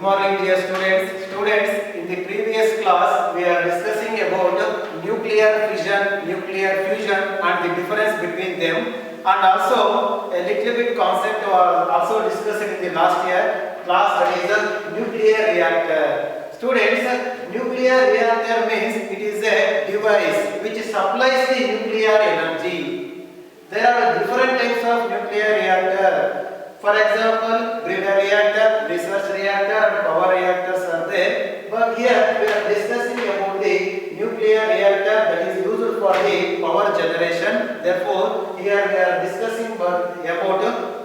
morning, dear students. Students, in the previous class, we are discussing about nuclear fission, nuclear fusion, and the difference between them. And also, a little bit concept was also discussed in the last year class, that is a nuclear reactor. Students, nuclear reactor means it is a device which supplies the nuclear energy. There are different types of nuclear reactor. For example, breeder reactor, research reactor and power reactors are there. But here we are discussing about the nuclear reactor that is used for the power generation. Therefore, here we are discussing about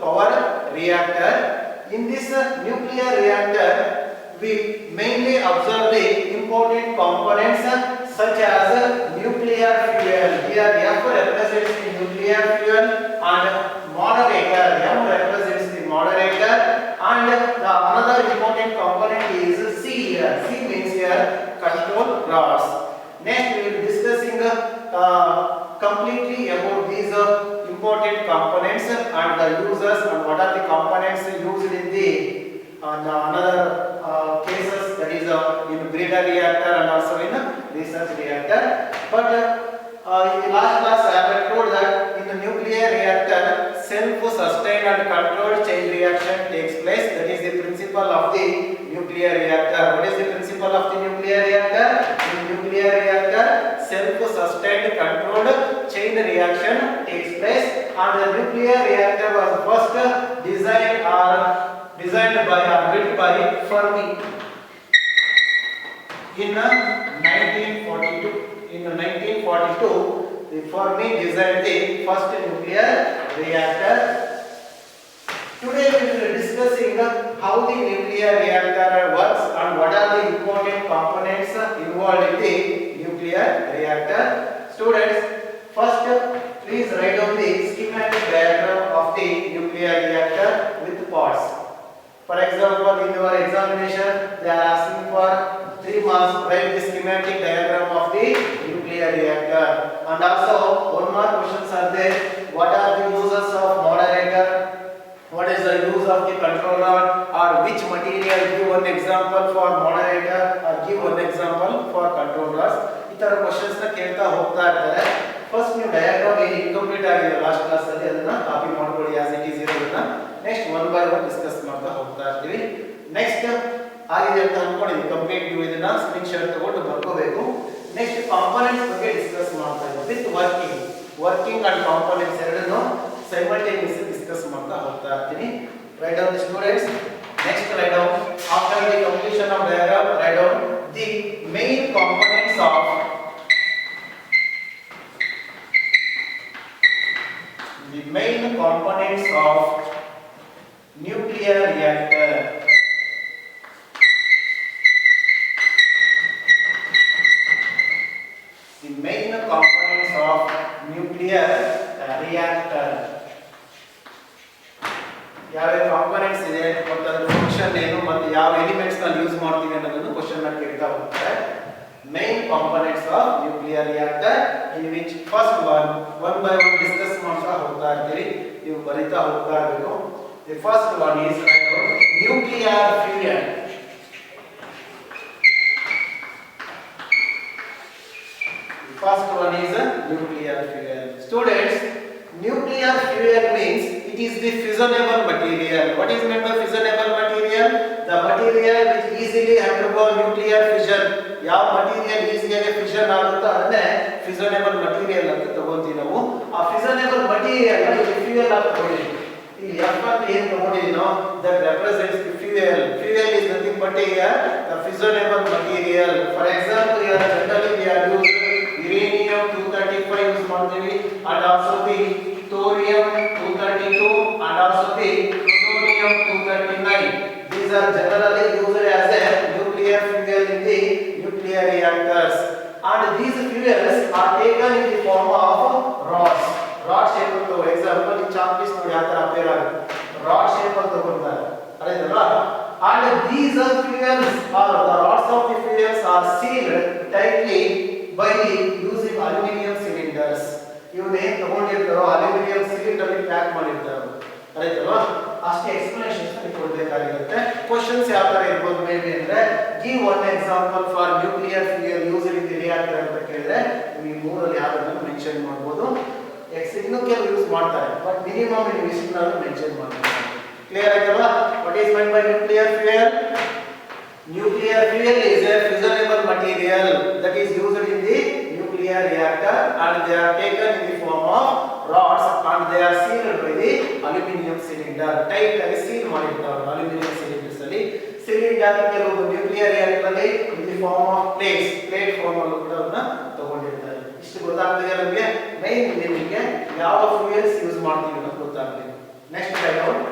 power reactor. In this nuclear reactor, we mainly observe the important components such as nuclear fuel. Here F represents the nuclear fuel and moderator. M represents the moderator, and the another important component is C here. C means here control rods. Next we will be discussing completely about these important components and the users and what are the components used in the another cases, that is in breeder reactor and also in research reactor. But in the last class I have told that in the nuclear reactor self-sustained and controlled chain reaction takes place. That is the principle of the nuclear reactor. What is the principle of the nuclear reactor? In nuclear reactor self-sustained controlled chain reaction takes place, and the nuclear reactor was first designed by or built by Fermi in 1942. In 1942, the Fermi designed the first nuclear reactor. Today we will be discussing how the nuclear reactor works and what are the important components involved in the nuclear reactor. Students, first please write down the schematic diagram of the nuclear reactor with parts. For example, in your examination, they are asking for 3 marks. Write the schematic diagram of the nuclear reactor. And also, one more questions are there. What are the uses of moderator? What is the use of the control rod? Or which material? Give one example for moderator or give one example for control rods. ಈ ತರ questions ನ ಕೇಳ್ತಾ ಹೋಗ್ತಾ ಇರ್ತಾರೆ. First ನೀವು diagram ಏನು incomplete ಆಗಿದೆ last class ಅಲ್ಲಿ ಅದನ್ನ ಕಾಪಿ ಮಾಡ್ಕೊಳ್ಳಿ ಆಸ್ ಇಟ್ ಈಸ್ ಇರೋದನ್ನ. Next one by one discuss ಮಾಡ್ತಾ ಹೋಗ್ತಾ ಇರ್ತೀವಿ. ನೆಕ್ಸ್ಟ್ ಆಗಿದೆ ಅಂತ ಅನ್ಕೊಂಡಿದ್ದೀವಿ, ಕಂಪ್ಲೀಟ್ ನೀವು ಇದನ್ನ ಸ್ಕ್ರೀನ್ ಶಾಟ್ ತಗೊಂಡು ಬರ್ಕೋಬೇಕು. ನೆಕ್ಸ್ಟ್ ಕಾಂಪೋನೆಂಟ್ಸ್ ಬಗ್ಗೆ ಡಿಸ್ಕಸ್ ಮಾಡ್ತಾ ಇದ್ದೀವಿ ವಿತ್ ವರ್ಕಿಂಗ್ ಅಂಡ್ ಕಾಂಪೋನೆಂಟ್ಸ್ ಎರಡನ್ನು ಸೈಮಲ್ಟೇನಿಯಸ್ ಡಿಸ್ಕಸ್ ಮಾಡ್ತಾ ಹೋಗ್ತಾ ಇರ್ತೀನಿ. Right down the students. Next write down after the completion of diagram right down the main components of nuclear reactor. The main components of nuclear reactor. ಯಾವ components ಇದೆ ಮತ್ತು ಅದರ function ಏನು ಮತ್ತು ಯಾವ ಎಲಿಮೆಂಟ್ಸ್ ನ ಯೂಸ್ ಮಾಡ್ತೀವಿ ಅನ್ನೋದನ್ನು ಕ್ವೆಶ್ಚನ್ ನ ಕೇಳ್ತಾ ಹೋಗ್ತಾರೆ. Main components of nuclear reactor, in which first one by one discuss ಮಾಡ್ತಾ ಹೋಗ್ತಾ ಇರ್ತೀವಿ. ನೀವು ಬರಿತಾ ಹೋಗ್ತಾ ಇರಬೇಕು. The first one is nuclear fuel. The first one is nuclear fuel. Students, nuclear fuel means it is the fissionable material. What is meant by fissionable material? The material which easily undergo nuclear fission. ಯಾವ material ಈಸಿಯಾಗಿ fission ಆಗುತ್ತೋ ಅದನ್ನೇ ಫಿಸನೇಬಲ್ material ಅಂತ ತಗೊಂತೀವಿ ನಾವು. ಆ ಫಿಸನೇಬಲ್ material fuel ಅಂತ ತಗೊಂಡಿದ್ದೀವಿ. ಇಲ್ಲಿ ಎಫ್ ಅಂತ ಏನು ತಗೊಂಡಿದ್ದೀವಿ ನಾವು, that represents the fuel. Fuel is nothing but the fissionable material. For example here generally we are use uranium 235 use ಮಾಡ್ತೀವಿ, and also the thorium 232 and also the plutonium 239. These are generally used as a nuclear fuel in the nuclear reactors, and these fuels are taken in the form of rods. Rod shape to example in chalk piece ನೋಡಿ ಆತರ appear ಆಗುತ್ತೆ. Rod shape ಅಂತ ತಗೊಂತಾರೆ ಅಲ್ವಾ. And these fuels or the rods of the fuels are sealed tightly by using aluminum cylinders. ಇವು ಏನು ತಗೊಂಡಿರ್ತಾರೋ aluminium cylinder ಅಲ್ಲಿ pack ಮಾಡಿರ್ತಾರೆ ಅಲ್ವಾ. ಅಷ್ಟೇ ಎಕ್ಸ್ಪ್ಲನೇಷನ್ಸ್ ಕೊಡಬೇಕಾಗಿರುತ್ತೆ. ಕ್ವಶನ್ಸ್ ಯಾವ ತರ ಇರ್ಬೋದು ಮೇಬಿ ಅಂದ್ರೆ give one example for nuclear fuel used in the reactor ಅಂತ ಕೇಳಿದ್ರೆ ಈ ಮೂರಲ್ಲಿ ಯಾವ್ದನ್ನು ಮೆನ್ಷನ್ ಮಾಡಬಹುದು. ಇನ್ನೂ ಕೆಲವು ಯೂಸ್ ಮಾಡ್ತಾರೆ ಬಟ್ ಮಿನಿಮಮ್ ನೀವು ಇಷ್ಟನ್ನು ಮೆನ್ಷನ್ ಮಾಡಬೇಕು. ಕ್ಲಿಯರ್ ಆಯ್ತಲ್ವಾ? What is meant by nuclear fuel? Nuclear fuel is a fissionable material that is used in the nuclear reactor and they are taken in the form of rods and they are sealed by the aluminum cylinder. Tight ಆಗಿ seal ಮಾಡಿರ್ತಾರೆ aluminium cylinders ಅಲ್ಲಿ. Cylinder ಕೆಲವು nuclear reactor ಅಲ್ಲಿ in the form of plates, plate form ಅಲ್ಲೂ ಕೂಡ ಅದನ್ನ ತಗೊಂಡಿರ್ತಾರೆ. ಇಷ್ಟು ಗೊತ್ತಾಗ್ತದೆ ನಮಗೆ. ಮೈನ್ ನಿಮಗೆ ಯಾವ ಫ್ಯೂಯಲ್ಸ್ ಯೂಸ್ ಮಾಡ್ತೀವಿ ಅಂತ ಗೊತ್ತಾಗ್ತದೆ. ನೆಕ್ಸ್ಟ್ ಡೌಟ್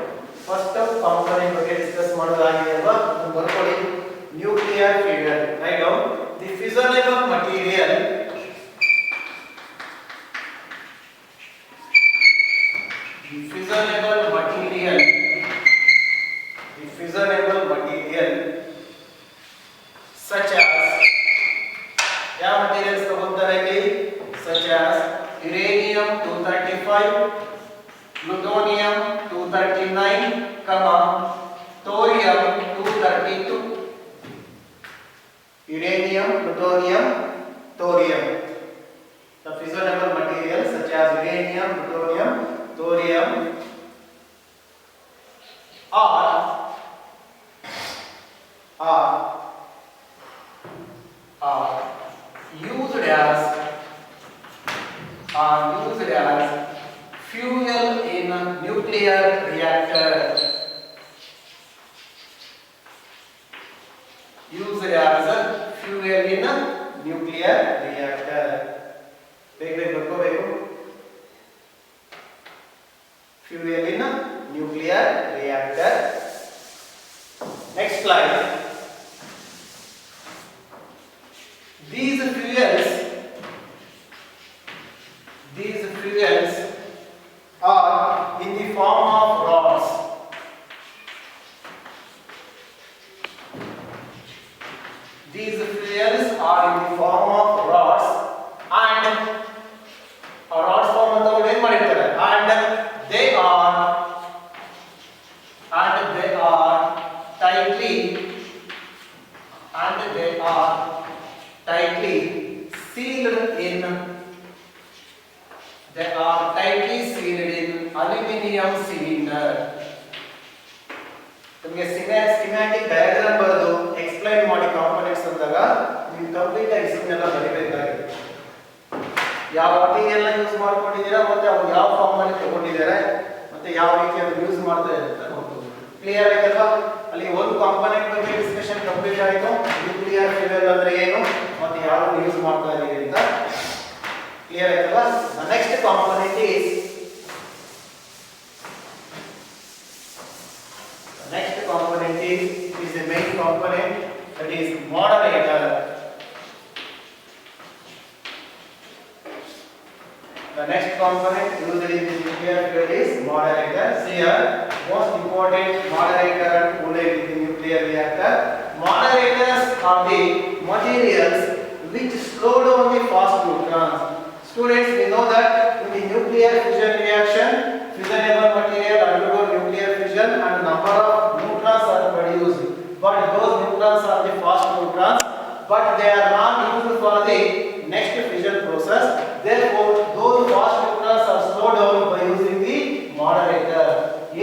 ಫಸ್ಟ್ ಕಾಂಪೋನೆಂಟ್ ಬಗ್ಗೆ ಡಿಸ್ಕಸ್ ಮಾಡೋದಾಗಿದೆ ಅಲ್ವಾ? ಅದನ್ನ ಬರ್ಕೊಳ್ಳಿ. Nuclear fuel right down the fissionable material such as ಯಾವ materials ತಗೊಂತಾರೆ ಇಲ್ಲಿ such as uranium 235 plutonium 239 thorium 232 uranium plutonium thorium. The fissionable materials such as uranium plutonium thorium are used as fuel in a nuclear reactor. Used as fuel in a nuclear reactor. Fuel in a nuclear reactor. Next slide. These fuels are in the form of rods. These fuels are in the form of rods and rods form ಅಂತ ಏನು ಮಾಡಿರ್ತಾರೆ and they are tightly sealed in aluminum cylinder. ನಿಮಗೆ schematic diagram ಬರೆದು explain ಮಾಡಿ components ಅಂದಾಗ ನೀವು complete ಆಗಿ ಇದನ್ನೆಲ್ಲ ಬರಿಬೇಕಾಗಿದೆ. ಯಾವ ಮಟೀರಿಯಲ್ ಯೂಸ್ ಮಾಡ್ಕೊಂಡಿದ್ದೀರಾ ಮತ್ತೆ ಅವ್ರು ಯಾವ ಫಾರ್ಮ್ ಅಲ್ಲಿ ತಗೊಂಡಿದ್ದಾರೆ ಮತ್ತೆ ಯಾವ ರೀತಿ ಅದು ಯೂಸ್ ಮಾಡ್ತಾರೆ ಅಂತ ನೋಡ್ಬೋದು. ಕ್ಲಿಯರ್ ಆಯ್ತಲ್ವಾ? ಅಲ್ಲಿ ಒಂದು ಕಾಂಪೋನೆಂಟ್ ಬಗ್ಗೆ ಡಿಸ್ಕಷನ್ ಕಂಪ್ಲೀಟ್ ಆಯಿತು. ನ್ಯೂಕ್ಲಿಯರ್ ಫ್ಯೂಯಲ್ ಅಂದ್ರೆ ಏನು ಮತ್ತೆ ಯಾವ ಯೂಸ್ ಮಾಡ್ತಾ ಇದೀವಿ ಅಂತ ಕ್ಲಿಯರ್ ಆಯ್ತಲ್ವಾ? Next component is the main component, that is moderator. The next component used in the nuclear fuel is moderator. See here, most important moderator and coolant in the nuclear reactor. Moderators are the materials which slow down the fast neutrons. Students, we know that in the nuclear fusion reaction, fissionable material undergo nuclear fission and number of neutrons are produced. But those neutrons are the fast neutrons, but they are not used for the next fission process. Therefore, those fast neutrons are slowed down by using the moderator.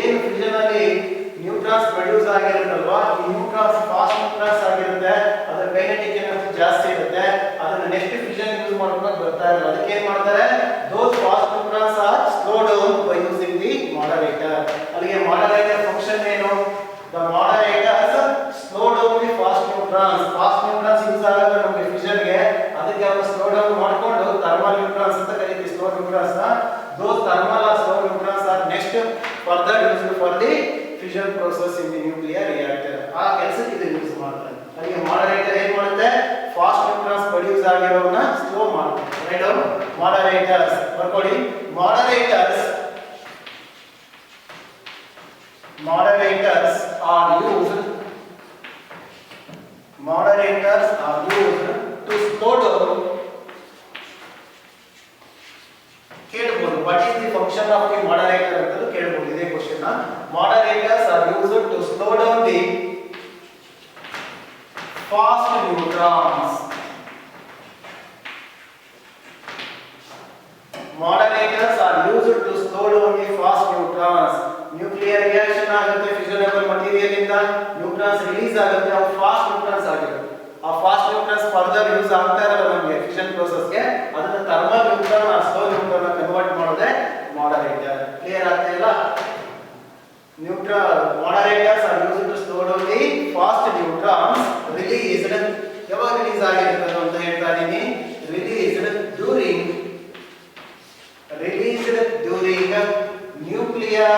ಏನು fission ಅಲ್ಲಿ neutrons produce ಆಗಿರುತ್ತಲ್ವಾ, ಈ neutrons fast neutrons ಆಗಿರುತ್ತೆ, ಅದರ kinetic energy ಜಾಸ್ತಿ ಇರುತ್ತೆ, ಅದನ್ನ next fission use ಮಾಡ್ಕೊಂಡು ಬರ್ತಾ ಇರಲ್ಲ. ಅದಕ್ಕೆ ಏನು ಮಾಡ್ತಾರೆ, those fast neutrons are slowed down by using the moderator. ಅಲ್ಲಿಗೆ moderator function ಏನು? The moderators slow down the fast neutrons. Fast neutrons use ಆಗಲ್ಲ ನಮಗೆ fission ಗೆ, ಅದಕ್ಕೆ ಅವರು slow down ಮಾಡಿಕೊಂಡು thermal neutrons ಅಂತ ಕರೀತೀವಿ. slow neutrons ನ those thermal or slow neutrons are next further used for the fission process in the nuclear reactor. ಆ ಕೆಲಸಕ್ಕೆ ಇದು ಯೂಸ್ ಮಾಡ್ತಾರೆ. ಅಲ್ಲಿಗೆ moderator ಏನು ಮಾಡುತ್ತೆ, fast neutrons ಪ್ರೊಡ್ಯೂಸ್ ಆಗಿರೋವನ್ನ ಸ್ಲೋ ಮಾಡುತ್ತೆ. ರೈಟ್? moderators ಬರ್ಕೊಳ್ಳಿ. moderators are used to slow down. ಕೇಳಬಹುದು, what is the function of the moderator ಅಂತ ಕೇಳಬಹುದು. ಇದೇ question Moderators are used to slow down the fast neutrons. Moderators are used to slow down the fast neutrons. Nuclear reaction ಆಗುತ್ತೆ fissionable material ಇಂದ neutrons release ಆಗುತ್ತೆ ಅವು fast neutrons ಆಗಿರುತ್ತೆ. ಆ fast neutrons further use ಆಗ್ತಾ ಇರಲ್ಲ ನಮಗೆ fission process ಗೆ ಅದನ್ನ thermal neutron ಆ slow neutron ಅನ್ನು ಕನ್ವರ್ಟ್ ಮಾಡೋದೇ moderator. ಕ್ಲಿಯರ್ ಆಗ್ತಾ ಇಲ್ಲ? Moderators are used to slow down the fast neutrons released. ಯಾವಾಗ ರಿಲೀಸ್ ಆಗಿರುತ್ತೆ ಅಂತ ಹೇಳ್ತಾ ಇದೀನಿ. released during nuclear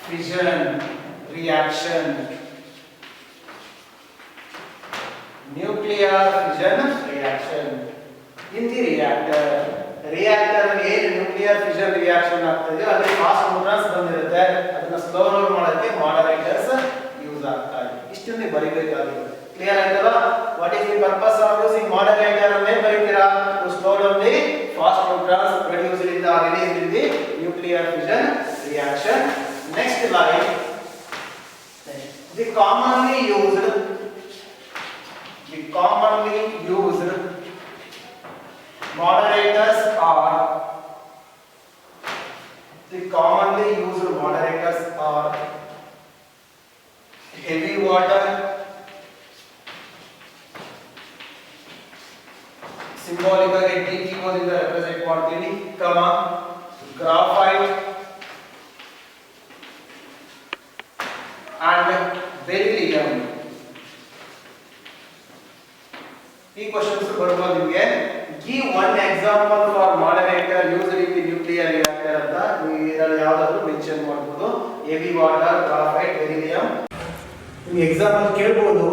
fission reaction. Nuclear fission reaction in the reactor ಅಲ್ಲಿ ನ್ಯೂಕ್ಲಿಯರ್ ಫಿಷನ್ ರಿಯಾಕ್ಷನ್ ಆಗ್ತದೆ ಅಲ್ಲಿ ಫಾಸ್ಟ್ ನ್ಯೂಟ್ರಾನ್ಸ್ ಬಂದಿರುತ್ತೆ ಅದನ್ನ ಸ್ಲೋ ಡೌನ್ ಮಾಡೋಕೆ ಮಾಡರೇಟರ್ಸ್ ಯೂಸ್ ಆಗ್ತಾರೆ. ಇಷ್ಟನ್ನೇ ಬರಿಬೇಕಾಗಿದೆ. ಕ್ಲಿಯರ್ ಆಯ್ತಲ್ಲ? What is the purpose of using moderator ಅನ್ನೇ ಬರೀತೀರಾ to slow down the fast neutrons produced in the released in the nuclear fission reaction. Next line the commonly used moderators are heavy water, symbolic ಆಗಿ DQ ದಿಂದ represent ಮಾಡ್ತೀವಿ, graphite and beryllium. ಈ questions ಬರ್ಬೋದು ನಿಮಗೆ. give one example for moderator used in the nuclear reactor ಅಂತ ನೀವು ಇದರಲ್ಲಿ ಯಾವ್ದಾದ್ರು ಮೆನ್ಷನ್ ಮಾಡಬಹುದು. heavy water, graphite, beryllium. ನೀವು ಎಕ್ಸಾಂಪಲ್ ಕೇಳಬಹುದು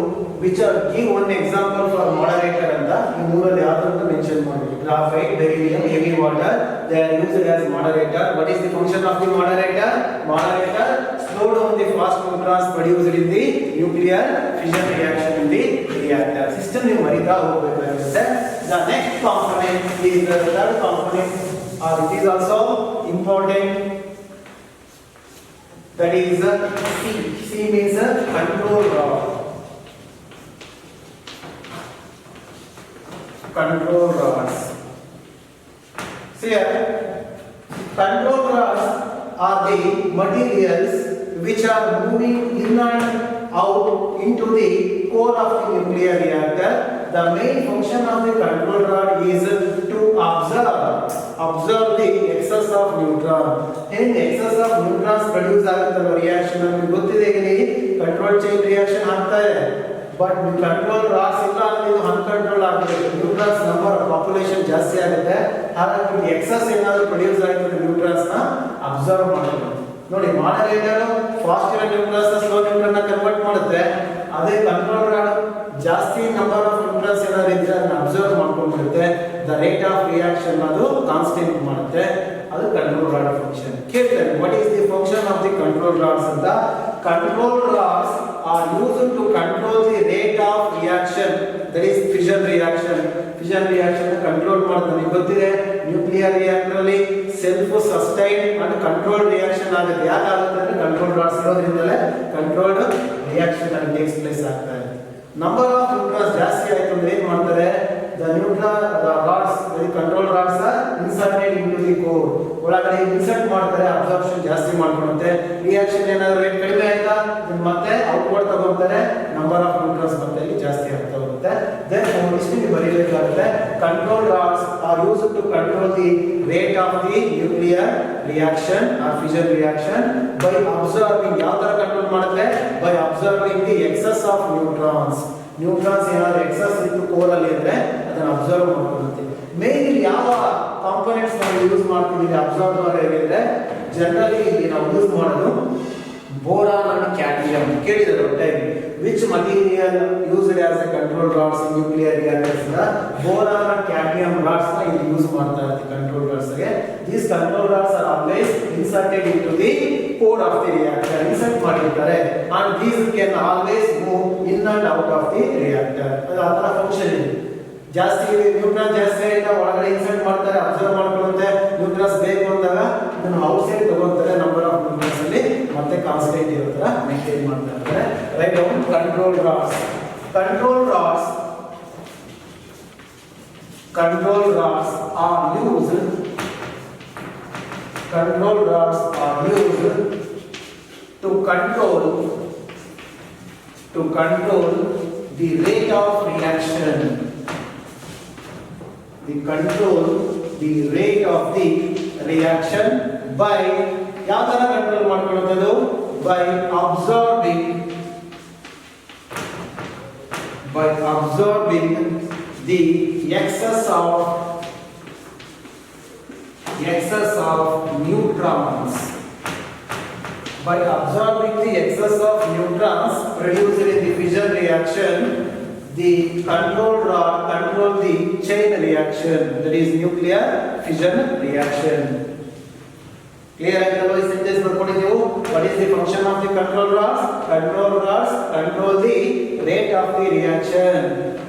which are give one example for moderator ಅಂತ ಈ ಮೂರಲ್ಲಿ ಯಾವ್ದಾದ್ರು ಮೆನ್ಷನ್ ಮಾಡಬಹುದು. graphite, beryllium, heavy water, they are used as moderator. What is the function of the moderator? Moderator slow down the fast neutrons produced in the nuclear fission reaction in the reactor. System ನೀವು ಮರಿತಾ ಹೋಗಬೇಕಾಗುತ್ತೆ. The next component is the third component, or it is also important. That is C. C means control rod. Control rods. See here, control rods are the materials which are moving in and out into the core of the nuclear reactor. The main function of the control rod is to observe the excess of neutron. In excess of neutrons produce ಆಗುತ್ತಲ್ಲ reaction ನಮಗೆ ಗೊತ್ತಿದೆ ಇಲ್ಲಿ control chain reaction ಆಗ್ತಾ ಇದೆ. But control rods ಇಲ್ಲ ಅಂದ್ರೆ ಇದು uncontrol ಆಗ್ತದೆ. ನ್ಯೂಟ್ರಾನ್ಸ್ ನಂಬರ್ ಪಾಪ್ಯುಲೇಷನ್ ಜಾಸ್ತಿ ಆಗುತ್ತೆ. ಹಾಗಾಗಿ ಎಕ್ಸಸ್ ಏನಾದರೂ ಪ್ರೊಡ್ಯೂಸ್ ಆಗಿರೋ ನ್ಯೂಟ್ರಾನ್ಸ್ ನ ಅಬ್ಸರ್ವ್ ಮಾಡೋದು. ನೋಡಿ ಮಾಡರೇಟರ್ ಫಾಸ್ಟ್ ಇರೋ ನ್ಯೂಟ್ರಾನ್ಸ್ ನ ಸ್ಲೋ ನ್ಯೂಟ್ರಾನ್ ನ ಕನ್ವರ್ಟ್ ಮಾಡುತ್ತೆ. ಅದೇ ಕಂಟ್ರೋಲ್ ರಾಡ್ ಜಾಸ್ತಿ ನಂಬರ್ ಆಫ್ ನ್ಯೂಟ್ರಾನ್ಸ್ ಏನಾದ್ರು ಇದ್ರೆ ಅದನ್ನ ಅಬ್ಸರ್ವ್ ಮಾಡ್ಕೊಂಡ್ಬಿಡುತ್ತೆ. ದ ರೇಟ್ ಆಫ್ ರಿಯಾಕ್ಷನ್ ಅದು ಕಾನ್ಸ್ಟೆಂಟ್ ಮಾಡುತ್ತೆ. ಅದು ಕಂಟ್ರೋಲ್ ರಾಡ್ ಫಂಕ್ಷನ್. ಕೇಳ್ತಾರೆ what is the function of the control rods ಅಂತ. Control rods are used to control the rate of reaction, that is fission reaction. Fission reaction control ಮಾಡುತ್ತೆ. ನಿಮಗೆ ಗೊತ್ತಿದೆ nuclear reactor ಅಲ್ಲಿ self sustain and control reaction ಆಗುತ್ತೆ. ಯಾಕೆ ಆಗುತ್ತೆ ಅಂದ್ರೆ control rods ಇರೋದ್ರಿಂದಲೇ controlled reaction ಅಲ್ಲಿ ಟೇಕ್ಸ್ ಪ್ಲೇಸ್ ಆಗ್ತಾ ಇದೆ. ನಂಬರ್ ಆಫ್ ನ್ಯೂಟ್ರಾನ್ಸ್ ಜಾಸ್ತಿ ಆಯ್ತು ಅಂದ್ರೆ ಏನು ಮಾಡ್ತಾರೆ, the rods, the control rods are inserted into the core. ಒಳಗಡೆ ಇನ್ಸರ್ಟ್ ಮಾಡ್ತಾರೆ, ಅಬ್ಸಾರ್ಪ್ಷನ್ ಜಾಸ್ತಿ ಮಾಡ್ಕೊಳುತ್ತೆ. ರಿಯಾಕ್ಷನ್ ಏನಾದರೂ ರೇಟ್ ಕಡಿಮೆ ಆಯ್ತಾ ಮತ್ತೆ ಔಟ್ವರ್ಡ್ ತಗೊಂತಾರೆ, ನಂಬರ್ ಆಫ್ ನ್ಯೂಟ್ರಾನ್ಸ್ ಮತ್ತೆ ಇಲ್ಲಿ ಜಾಸ್ತಿ ಆಗ್ತಾ ಹೋಗುತ್ತೆ. ದೆನ್ ಇಷ್ಟು ಬರೀಬೇಕಾಗುತ್ತೆ. Control rods are used to control the rate of the nuclear reaction or fission reaction by absorbing. ಯಾವ ತರ ಕಂಟ್ರೋಲ್ ಮಾಡುತ್ತೆ? By absorbing the excess of neutrons. Neutrons ಏನಾದರೂ ಎಕ್ಸಸ್ ಇತ್ತು ಕೋರ್ ಅಲ್ಲಿ ಅಂದ್ರೆ ಅದನ್ನು ಅಬ್ಸರ್ವ್ ಮಾಡ್ಕೊಳ್ಳುತ್ತೆ. ಮೇನ್ ಯಾವ ಕಾಂಪೋನೆಂಟ್ಸ್ ನಾವು ಯೂಸ್ ಮಾಡ್ತೀವಿ ಅಬ್ಸರ್ವರ್ ಹೇಳಿದ್ರೆ ಜನರಲಿ ಇಲ್ಲಿ ನಾವು ಯೂಸ್ ಮಾಡೋದು ಬೋರಾನ್ ಅಂಡ್ ಕ್ಯಾಡ್ಮಿಯಂ. ಕೇಳಿದರೆ time which material used as a control rods in nuclear reactors ನ ಬೋರಾನ್ ಅಂಡ್ ಕ್ಯಾಡ್ಮಿಯಂ ರಾಡ್ಸ್ ನ ಇಲ್ಲಿ ಯೂಸ್ ಮಾಡ್ತಾ ಇರ್ತೀವಿ ಕಂಟ್ರೋಲ್ ರಾಡ್ಸ್ ಗೆ. These control rods are always inserted in to the core of the reactor. Insert ಮಾಡಿರ್ತಾರೆ and these can always move in and out of the reactor. ಅದು ಆ ತರ function ಇದೆ. ಜಾಸ್ತಿ ನ್ಯೂಟ್ರಾನ್ ಜಾಸ್ತಿ ಆಯ್ತಾ ಒಳಗಡೆ ಇನ್ಸರ್ಟ್ ಮಾಡ್ತಾರೆ, ಅಬ್ಸರ್ವ್ ಮಾಡ್ಕೊಳ್ಳುತ್ತೆ. ನ್ಯೂಟ್ರಾನ್ಸ್ ಬೇಕು ಅಂದಾಗ ಇದನ್ನು ಔಟ್ಸೈಡ್ ತಗೊಳ್ತಾರೆ. ನಂಬರ್ ಆಫ್ ನ್ಯೂಟ್ರಾನ್ಸ್ ಅಲ್ಲಿ ಮತ್ತೆ ಕಾನ್ಸ್ಟೆಂಟ್ ಇರೋ ತರ ಮೇಂಟೈನ್ ಮಾಡ್ತಾ ಇರ್ತಾರೆ. Write down control rods. Control rods are used. Control rods are used to control the rate of reaction. Control the rate of the reaction by ಯಾವ ತರ control ಮಾಡ್ಕೊಳ್ಳೋದು? by absorbing the excess of neutrons. By absorbing the excess of neutrons produced in the fission reaction, the control rod control the chain reaction, that is nuclear fission reaction. Clear ಆಯ್ತಲ್ವಾ? ಈ sentence ಬರ್ಕೊಂಡಿದ್ದೀವಿ. What is the function of the control rods? Control rods control the rate of the reaction.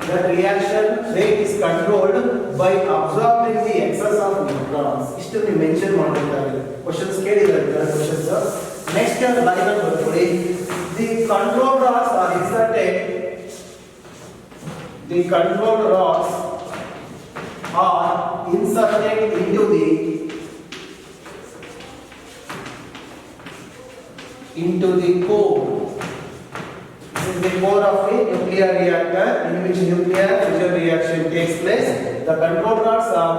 The reaction rate is controlled by absorbing the excess of neutrons. ಇಷ್ಟು ನೀವು mention ಮಾಡಬೇಕಾಗಿದೆ. Questions ಕೇಳಿದ್ದಾರೆ questions. Next line ಅಲ್ಲಿ ಬರ್ಕೊಳ್ಳಿ. The control rods are inserted. The control rods are inserted into the core. This is the core of a nuclear reactor in which nuclear fission reaction takes place. The control rods are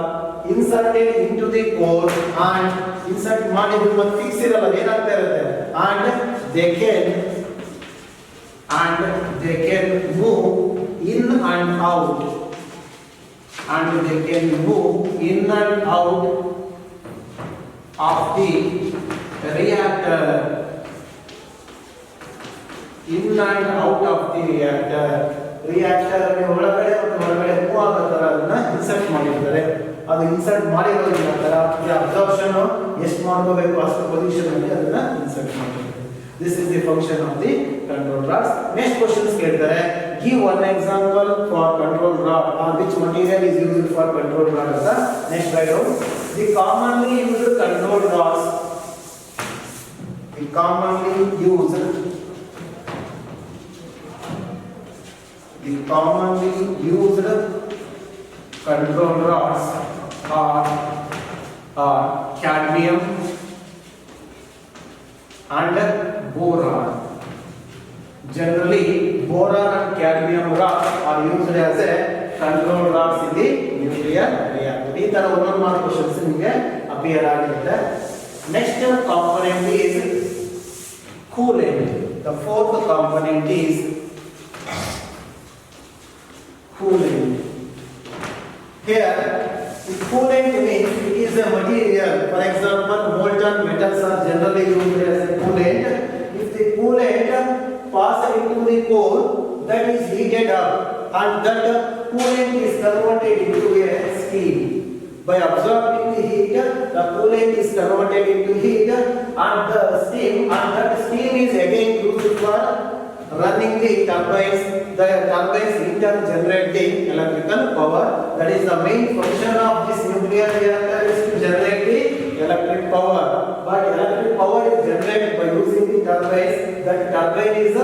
inserted into the core and insert ಮಾಡಿದ್ರು ಮತ್ತೆ fix ಇರಲ್ಲ, ಏನಾಗ್ತಾ ಇರುತ್ತೆ, and they can move in and out, of the reactor. In and out of the reactor. Reactor ಒಳಗಡೆ ಮತ್ತು ಹೊರಗಡೆ move ಆಗೋ ತರ ಅದನ್ನ ಇನ್ಸರ್ಟ್ ಮಾಡಿರ್ತಾರೆ. ಅದು ಇನ್ಸರ್ಟ್ ಮಾಡಿರೋದ್ರ ನಂತರ ಈ ಅಬ್ಸಾರ್ಪ್ಷನ್ ಎಷ್ಟು ಮಾಡ್ಕೋಬೇಕು ಅಷ್ಟು ಪೊಸಿಷನ್ ಅಲ್ಲಿ ಅದನ್ನ ಇನ್ಸರ್ಟ್ ಮಾಡಿರ್ತಾರೆ. This is the function of the control rods. Next questions ಕೇಳ್ತಾರೆ. Give one example for control rod or which material is used for control rod ಅಂತ. Next write down the commonly used control rods. The commonly used control rods are cadmium and boron. Generally, boron and cadmium rods are used as a control rods in the nuclear reactor. ಈ ತರ ಒಂದೊಂದು mark questions ನಿಮಗೆ appear ಆಗಿರುತ್ತೆ. Next component is coolant. The fourth component is coolant. Here, the coolant means it is a material. For example, molten metals are generally used as a coolant. If the coolant passes into the core, that is heated up, and that coolant is converted into a steam. By absorbing the heat, the coolant is converted into heat, and the steam, and that steam is again used for running the turbines. The turbines in turn generate the electrical power. That is the main function of this nuclear reactor, is to generate the electric power. But electric power is generated by using the turbines. That turbine is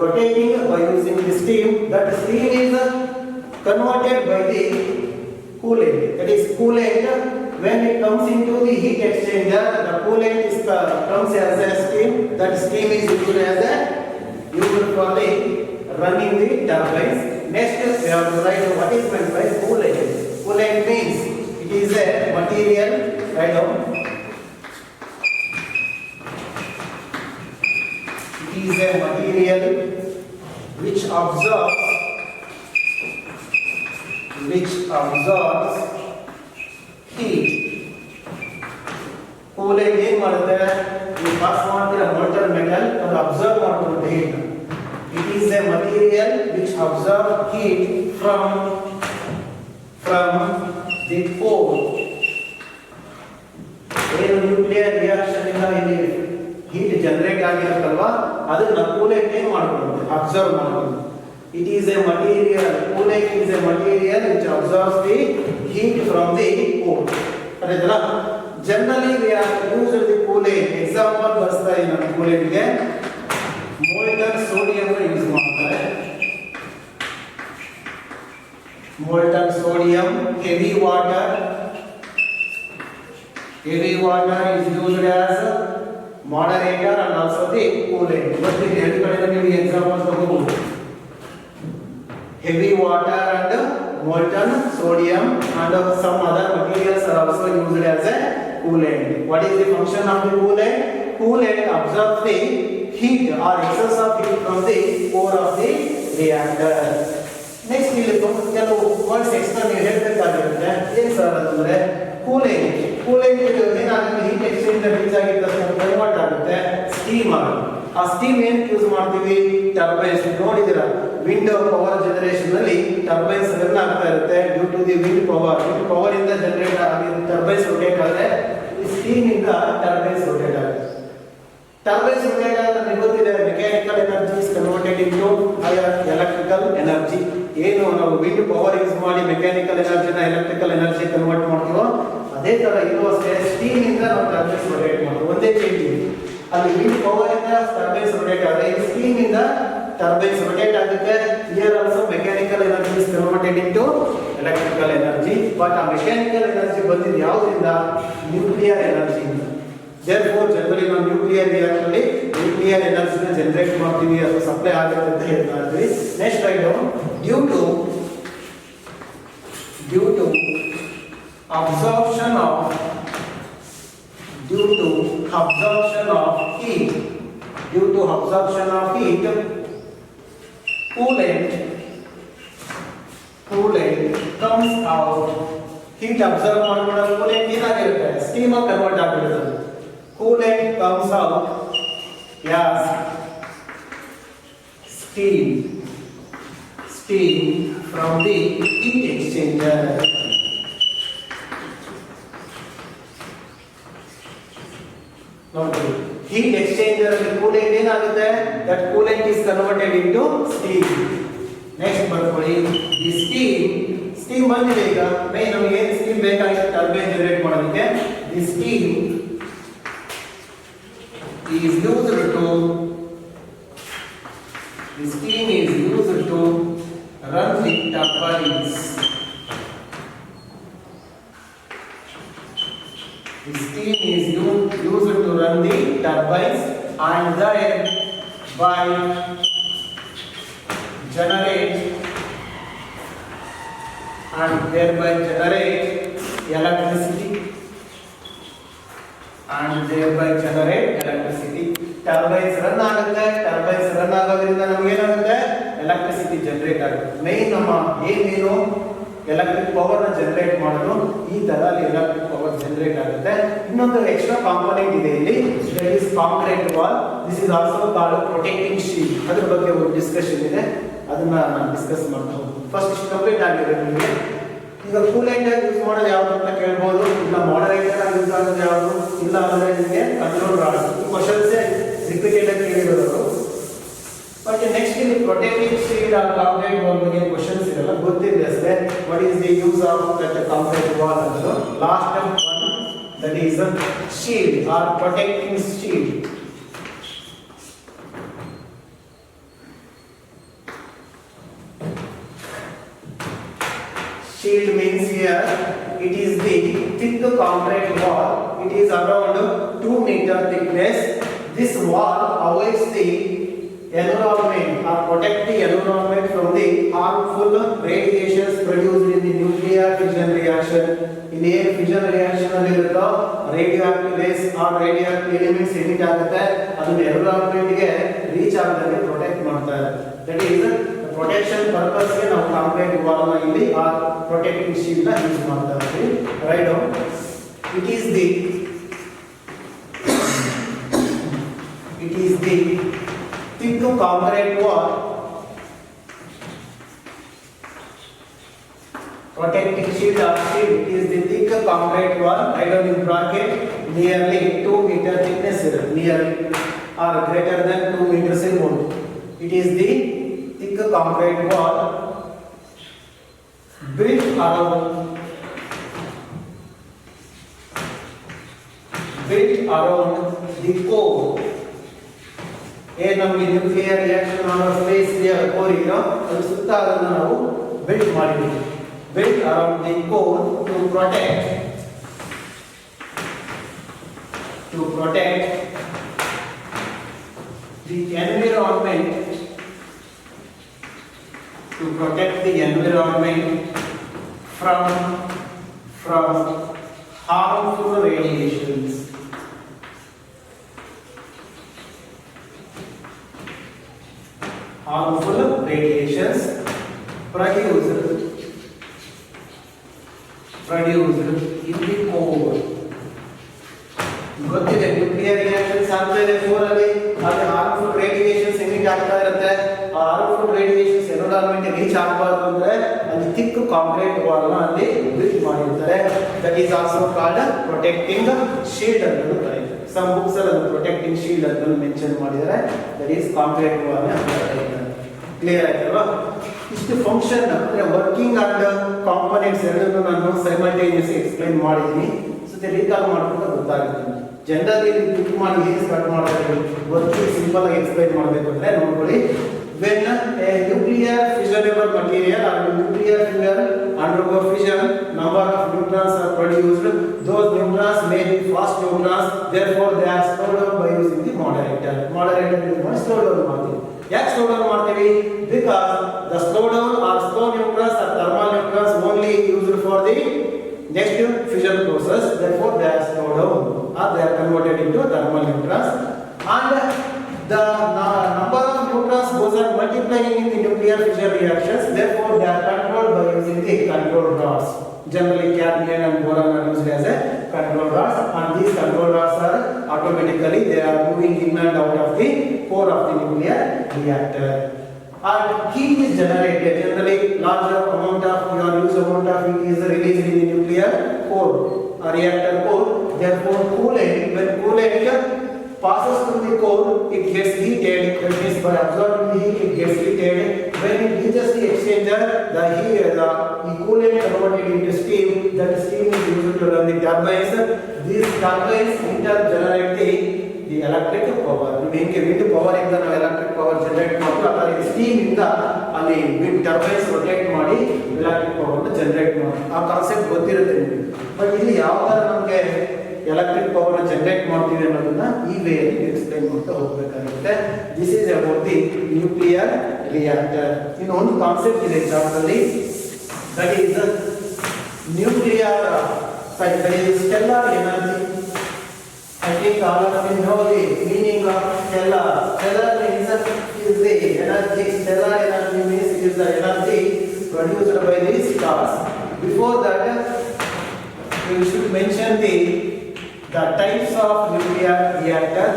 rotating by using the steam. That steam is converted by the coolant. That is coolant. When it comes into the heat exchanger, the coolant comes as a steam. That steam is used for the running the turbines. Next, we have to write what is meant by coolant. Coolant means it is a material. Write down. It is a material which absorbs heat. Coolant ಏನು ಮಾಡುತ್ತೆ? You pass on the molten metal and absorb the heat. It is a material which absorbs heat from the core. ಏನು nuclear reaction ಇಂದ ಇಲ್ಲಿ heat generate ಆಗಿರುತ್ತಲ್ವಾ, ಅದನ್ನ coolant ಏನು ಮಾಡ್ಕೊಳ್ಳುತ್ತೆ, observe ಮಾಡ್ಕೊಳ್ಳುತ್ತೆ. It is a material. Coolant is a material which absorbs the heat from the core. Generally, we have used the coolant. Example, basta in coolant ge molten sodium use ಮಾಡ್ತಾರೆ. Molten sodium, heavy water. Heavy water is used as moderator and also the coolant. But the ಎರಡು ಕಡೆ ನೀವು examples ತಗೋಬಹುದು. Heavy water and molten sodium and some other materials are also used as a coolant. What is the function of the coolant? Coolant absorbs the heat or excess of heat from the core of the reactor. Next ಇಲ್ಲಿ ಕೆಲವು words extra ನೀವು ಹೇಳಬೇಕಾಗಿರುತ್ತೆ. ಏನು sir ಅಂತಂದ್ರೆ cooling ಇದು ಏನಾಗುತ್ತೆ, heat exchanger reach ಆಗಿದ್ದ convert ಆಗುತ್ತೆ steam ಆಗುತ್ತೆ. ಆ ಸ್ಟೀಮ್ ಏನಕ್ಕೆ ಯೂಸ್ ಮಾಡ್ತೀವಿ? ಟರ್ಬೈನ್ಸ್ ನೋಡಿದಿರಾ, ವಿಂಡ್ ಪವರ್ ಜನರೇಷನ್ ನಲ್ಲಿ ಟರ್ಬೈನ್ಸ್ ರನ್ ಆಗ್ತಾ ಇರುತ್ತೆ due to the wind power ಇಂದ ಜನರೇಟ್ ಆಗಿರೋ ಟರ್ಬೈನ್ಸ್ ರೊಟೇಟ್ ಆದ್ರೆ ಸ್ಟೀಮ್ ಇಂದ ಟರ್ಬೈನ್ಸ್ ರೊಟೇಟ್ ಆಗುತ್ತೆ. ಟರ್ಬೈನ್ಸ್ ರೊಟೇಟ್ ಆದ್ರೆ ನಿಮಗೆ ಗೊತ್ತಿದೆ, mechanical energy is converted into electrical energy. ಏನು ನಾವು ವಿಂಡ್ ಪವರ್ ಯೂಸ್ ಮಾಡಿ ಮೆಕ್ಯಾನಿಕಲ್ ಎನರ್ಜಿನ ಎಲೆಕ್ಟ್ರಿಕಲ್ ಎನರ್ಜಿ ಕನ್ವರ್ಟ್ ಮಾಡ್ತೀವೋ ಅದೇ ತರ ಇರುವ ಸ್ಟೀಮ್ ಇಂದ ನಾವು ಟರ್ಬೈನ್ಸ್ ರೊಟೇಟ್ ಮಾಡ್ತೀವಿ. ಒಂದೇ ಚೇಂಜ್ ಇದೆ, ಅಲ್ಲಿ ವಿಂಡ್ ಪವರ್ ಇಂದ ಟರ್ಬೈನ್ಸ್ ರೊಟೇಟ್ ಆದ್ರೆ ಇಲ್ಲಿ ಸ್ಟೀಮ್ ಇಂದ ಟರ್ಬೈನ್ಸ್ ರೊಟೇಟ್ ಆಗುತ್ತೆ. Here also mechanical energy is converted into electrical energy. But ಆ ಮೆಕ್ಯಾನಿಕಲ್ ಎನರ್ಜಿ ಬಂದಿದ್ದು ಯಾವುದರಿಂದ? ನ್ಯೂಕ್ಲಿಯರ್ ಎನರ್ಜಿಯಿಂದ. Therefore, generally ನಾವು ನ್ಯೂಕ್ಲಿಯರ್ ರಿಯಾಕ್ಟರ್ ಅಲ್ಲಿ ನ್ಯೂಕ್ಲಿಯರ್ ಎನರ್ಜಿನ ಜನರೇಟ್ ಮಾಡ್ತೀವಿ, ಅದು ಸಪ್ಲೈ ಆಗುತ್ತೆ ಅಂತ ಹೇಳ್ತಾ ಇದ್ವಿ. Next write down, due to absorption of heat, coolant comes out. Heat absorb ಮಾಡ್ಕೊಂಡ coolant ಏನಾಗಿರುತ್ತೆ? ಸ್ಟೀಮ್ ಆಗಿ ಕನ್ವರ್ಟ್ ಆಗಿರುತ್ತೆ. Coolant comes out as steam from the heat exchanger. ನೋಡಿ, heat exchanger ಅಲ್ಲಿ coolant ಏನಾಗುತ್ತೆ? That coolant is converted into steam. Next ಬರ್ಕೊಳ್ಳಿ, ಈ steam ಬಂದಿದೆ. ಈಗ ಮೇನ್ ನಮಗೆ ಏನು ಸ್ಟೀಮ್ ಬೇಕಾಗಿದೆ ಟರ್ಬೈನ್ ಜನರೇಟ್ ಮಾಡೋದಕ್ಕೆ. ಈ steam is used to run the turbines. The steam is used to run the turbines and thereby generate electricity. Turbines run ಆಗುತ್ತೆ. ಟರ್ಬೈನ್ಸ್ ರನ್ ಆಗೋದ್ರಿಂದ ನಮಗೆ ಏನಾಗುತ್ತೆ? ಎಲೆಕ್ಟ್ರಿಸಿಟಿ ಜನರೇಟ್ ಆಗುತ್ತೆ. ಮೇನ್ ನಮ್ಮ ಏನೇನು ಎಲೆಕ್ಟ್ರಿಕ್ ಪವರ್ ನ ಜನರೇಟ್ ಮಾಡೋದು ಈ ತರ ಎಲೆಕ್ಟ್ರಿಕ್ ಪವರ್ ಜನರೇಟ್ ಆಗುತ್ತೆ. ಇನ್ನೊಂದು ಎಕ್ಸ್ಟ್ರಾ ಕಾಂಪೋನೆಂಟ್ ಇದೆ ಇಲ್ಲಿ, that is concrete wall. This is also called protecting shield. ಅದ್ರ ಬಗ್ಗೆ ಒಂದು ಡಿಸ್ಕಷನ್ ಇದೆ, ಅದನ್ನ ನಾನು ಡಿಸ್ಕಸ್ ಮಾಡ್ತಾ ಹೋಗ್ತೀನಿ. ಫಸ್ಟ್ ಇಷ್ಟು ಕಂಪ್ಲೀಟ್ ಆಗಿದೆ ನಿಮಗೆ. ಈಗ ಕೂಲೆಂಟ್ ಯೂಸ್ ಮಾಡೋದು ಯಾವುದು ಅಂತ ಕೇಳ್ಬೋದು, ಇಲ್ಲ ಮಾಡರೇಟರ್ ಯೂಸ್ ಆಗೋದು ಯಾವುದು, ಇಲ್ಲ ಅಂದ್ರೆ ನಿಮಗೆ ಕಂಟ್ರೋಲ್ ರಾಡ್. ಕ್ವಶನ್ಸ್ ರಿಪೀಟೆಡ್ ಆಗಿ ಕೇಳಿರೋದು. ಬಟ್ ನೆಕ್ಸ್ಟ್ ಇಲ್ಲಿ protecting shield or concrete wall ಬಗ್ಗೆ ಕ್ವಶನ್ಸ್ ಇರಲ್ಲ, ಗೊತ್ತಿದೆ ಅಷ್ಟೇ. What is the use of that concrete wall ಅಂತ. Last one, that is shield or protecting shield. Shield means here it is the thick concrete wall. It is around 2 meter thickness. This wall avoids the environment or protect the environment from the harmful radiations produced in the nuclear fission reaction. In the fission reaction ಅಲ್ಲಿ ಇರುತ್ತೋ radioactive rays or radioactive elements emit ಆಗುತ್ತೆ, ಅದನ್ನ environment ಗೆ reach ಆಗದಂತೆ protect ಮಾಡ್ತಾರೆ. That is protection purpose ಗೆ ನಾವು concrete wall ನ ಇಲ್ಲಿ ಆ ಪ್ರೊಟೆಕ್ಟಿಂಗ್ ಶೀಲ್ಡ್ ನ ಯೂಸ್ ಮಾಡ್ತಾ ಇದ್ದೀವಿ. Write down, it is the thick concrete wall protecting shield or shield. It is the thick concrete wall, right on in bracket, nearly 2 meter thickness, nearly or greater than 2 meters in wall. It is the thick concrete wall built around the core. ಏನು ನಮಗೆ nuclear reaction ಮಾಡೋ space ಇದೆಯಾ core ಇದೆಯೋ ಅದ್ರ ಸುತ್ತ ಅದನ್ನು ನಾವು build ಮಾಡಿದ್ದೀವಿ. Build around the core to protect the environment, from harmful radiations. Produced in the core. ಗೊತ್ತಿದೆ ನ್ಯೂಕ್ಲಿಯರ್ ರಿಯಾಕ್ಷನ್ಸ್ ಆಗ್ತಾ ಇದೆ core ಅಲ್ಲಿ, ಅಲ್ಲಿ ಹಾರ್ಮ್ಫುಲ್ ರೇಡಿಯೇಷನ್ಸ್ ಎಮಿಟ್ ಆಗ್ತಾ ಇರುತ್ತೆ. ಆ ಹಾರ್ಮ್ಫುಲ್ ರೇಡಿಯೇಷನ್ಸ್ ಎನ್ವಿರಾನ್ಮೆಂಟ್ ರೀಚ್ ಆಗಬಾರ್ದು ಅಂದ್ರೆ ಅಲ್ಲಿ ಥಿಕ್ ಕಾಂಕ್ರೀಟ್ ವಾಲ್ ನ ಅಲ್ಲಿ ಬಿಲ್ಡ್ ಮಾಡಿರ್ತಾರೆ. That is also called protecting shield ಅಂತ ಕರೀತಾರೆ. ಸಮ್ ಬುಕ್ಸ್ ಅಲ್ಲಿ ಪ್ರೊಟೆಕ್ಟಿಂಗ್ ಶೀಲ್ಡ್ ಅಂತ ಮೆನ್ಷನ್ ಮಾಡಿದ್ದಾರೆ. ದಟ್ ಈಸ್ ಕಾಂಕ್ರೀಟ್ ವಾಲ್ ನ ಕ್ಲಿಯರ್ ಆಯ್ತಲ್ವಾ? ಇಷ್ಟು ಫಂಕ್ಷನ್ ಅಂದ್ರೆ ವರ್ಕಿಂಗ್ ಅಂಡ್ ಕಾಂಪೋನೆಂಟ್ಸ್ ಎರಡನ್ನೂ ನಾನು ಸೈಮಲ್ಟೇನಿಯಸ್ಲಿ ಎಕ್ಸ್ಪ್ಲೈನ್ ಮಾಡಿದ್ದೀನಿ. ರೀಕಾಲ್ ಮಾಡ್ಕೊಂಡು ಗೊತ್ತಾಗುತ್ತೆ. ಜನರಲಿ ಥಿಂಕ್ ಮಾಡಿ ಹೇಗೆ ಸ್ಟಾರ್ಟ್ ಮಾಡ್ತಾರೆ, ವರ್ಕಿಂಗ್ ಸಿಂಪಲ್ ಆಗಿ ಎಕ್ಸ್ಪ್ಲೈನ್ ಮಾಡಬೇಕು ಅಂದ್ರೆ ನೋಡ್ಕೊಳ್ಳಿ. when a nuclear fissionable material or nuclear fuel undergo fission, number of neutrons are produced. Those neutrons may be fast neutrons, therefore they are slowed down by using the moderator. Moderator is slow down ಮಾಡ್ತೀವಿ. ಯಾಕೆ slow down ಮಾಡ್ತೀವಿ? Because the slow down or slow neutrons are thermal neutrons only used for the next fission process, therefore they are slowed down or they are converted into thermal neutrons, and the number of neutrons goes on multiplying in the nuclear fission reactions, therefore they are controlled by using the control rods. Generally cadmium and boron are used as a control rods, and these control rods are automatically they are moving in and out of the core of the nuclear reactor. And heat is generated. Generally, larger amount of used amount of heat is released in the nuclear core, reactor core. Therefore, coolant, when coolant passes through the core, it gets heated. That means by absorbing the heat, it gets heated. When it reaches the exchanger, the coolant converted into steam. That steam is used to run the turbines. These turbines generate the electric power. ನಿಮಗೆ wind power ಇಂದ ನಾವು electric power generate ಮಾಡ್ತೀವಿ. ಅದರ steam ಇಂದ ಅಲ್ಲಿ wind turbines rotate ಮಾಡಿ electric power ಅನ್ನು generate ಮಾಡ್ತೀವಿ. ಆ ಕಾನ್ಸೆಪ್ಟ್ ಗೊತ್ತಿರುತ್ತೆ ನಿಮಗೆ. ಬಟ್ ಇಲ್ಲಿ ಯಾವ ತರ ನಮಗೆ ಎಲೆಕ್ಟ್ರಿಕ್ ಪವರ್ ಅನ್ನು ಜನರೇಟ್ ಮಾಡ್ತೀವಿ ಅನ್ನೋದನ್ನ ಈ ವೇಯಲ್ಲಿ ಎಕ್ಸ್ಪ್ಲೈನ್ ಮಾಡ್ತಾ ಹೋಗಬೇಕಾಗುತ್ತೆ. This is about the nuclear reactor. ಇನ್ನು ಒಂದು ಕಾನ್ಸೆಪ್ಟ್ ಇದೆ example, that is nuclear stellar energy. I think all of you know the meaning of stellar. Stellar means is the energy. Stellar energy means it is the energy produced by the stars. Before that, we should mention the types of nuclear reactor.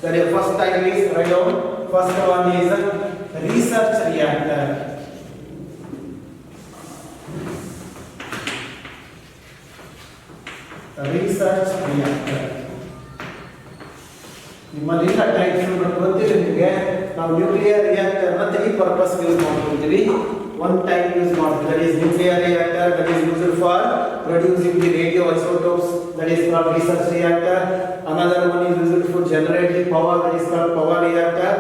The first type is write down. First one is research reactor. Research reactor. ನಿಮ್ಮಲ್ಲಿ types ಗೊತ್ತಿದೆ ನಿಮಗೆ. ನಾವು nuclear reactor ನ 3 purpose use ಮಾಡ್ತೀವಿ. One type use ಮಾಡ್ತೀವಿ, that is nuclear reactor, that is used for producing the radio isotopes, that is called research reactor. Another one is used for generating power, that is called power reactor.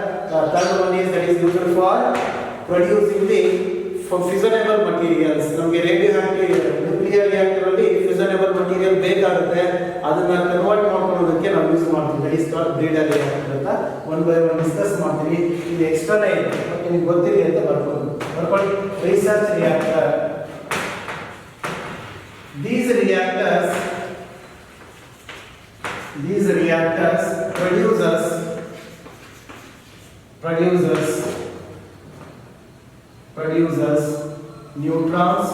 Third one is that is used for producing the fissionable materials. ನಮಗೆ radio active nuclear reactor ಅಲ್ಲಿ fissionable material ಬೇಕಾಗುತ್ತೆ, ಅದನ್ನ convert ಮಾಡ್ಕೊಳ್ಳೋದಕ್ಕೆ ನಾವು use ಮಾಡ್ತೀವಿ. That is called breeder reactor ಅಂತ one by one discuss ಮಾಡ್ತೀವಿ. ಇದು ಎಕ್ಸ್ಟ್ರಾ ಇದೆ, ನಿಮಗೆ ಗೊತ್ತಿದೆ ಅಂತ ಬರ್ಕೊಳ್ಳಿ. Research reactor. These reactors produces neutrons.